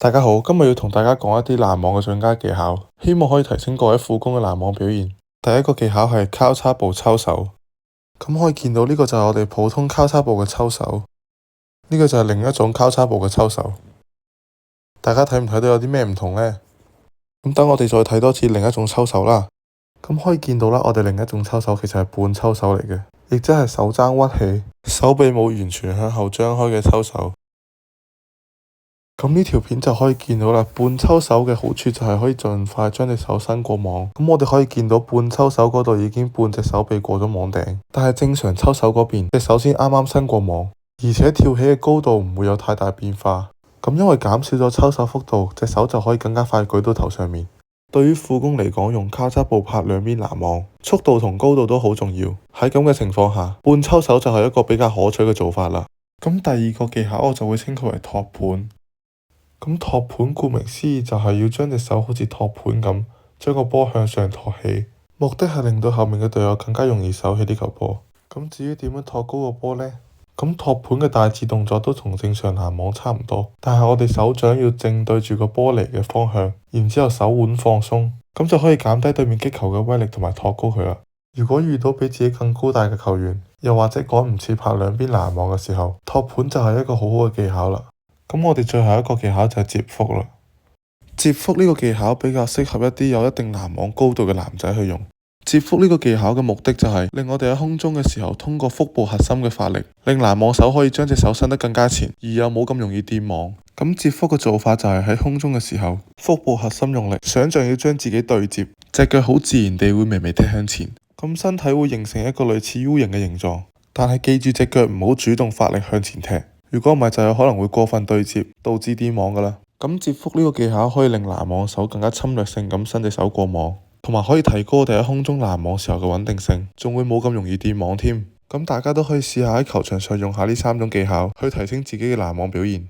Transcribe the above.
大家好，今日要同大家講一啲攔網嘅進階技巧，希望可以提升各位副攻嘅攔網表現。第一個技巧係交叉步抽手，咁可以見到呢個就係我哋普通交叉步嘅抽手，呢個就係另一種交叉步嘅抽手。大家睇唔睇到有啲咩唔同呢？咁等我哋再睇多次另一種抽手啦。咁可以見到啦，我哋另一種抽手其實係半抽手嚟嘅，亦即係手踭屈起，手臂冇完全向後張開嘅抽手。咁呢條片就可以見到啦，半抽手嘅好處就係可以盡快將隻手伸過網。咁我哋可以見到半抽手嗰度已經半隻手臂過咗網頂，但係正常抽手嗰邊隻手先啱啱伸過網，而且跳起嘅高度唔會有太大變化。咁因為減少咗抽手幅度，隻手就可以更加快舉到頭上面。對於副攻嚟講，用交叉步拍兩邊攔網，速度同高度都好重要。喺咁嘅情況下，半抽手就係一個比較可取嘅做法啦。咁第二個技巧我就會稱佢為托盤。咁托盤顧名思義就係要將隻手好似托盤咁，將個波向上托起，目的係令到後面嘅隊友更加容易守起呢球波。咁至於點樣托高個波呢？咁托盤嘅大致動作都同正常攔網差唔多，但係我哋手掌要正對住個波嚟嘅方向，然之後手腕放鬆，咁就可以減低對面擊球嘅威力同埋托高佢啦。如果遇到比自己更高大嘅球員，又或者趕唔切拍兩邊攔網嘅時候，托盤就係一個好好嘅技巧啦。咁我哋最後一個技巧就係接腹啦。接腹呢個技巧比較適合一啲有一定攔網高度嘅男仔去用。接腹呢個技巧嘅目的就係令我哋喺空中嘅時候，通過腹部核心嘅發力，令攔網手可以將隻手伸得更加前，而又冇咁容易掂網。咁接腹嘅做法就係喺空中嘅時候，腹部核心用力，想像要將自己對接，隻腳好自然地會微微踢向前，咁身體會形成一個類似 U 型嘅形狀。但係記住隻腳唔好主動發力向前踢。如果唔係就有可能會過分對接，導致掂網㗎啦。咁接腹呢個技巧可以令攔網手更加侵略性咁伸隻手過網，同埋可以提高我哋喺空中攔網時候嘅穩定性，仲會冇咁容易掂網添。咁大家都可以試下喺球場上用下呢3種技巧，去提升自己嘅攔網表現。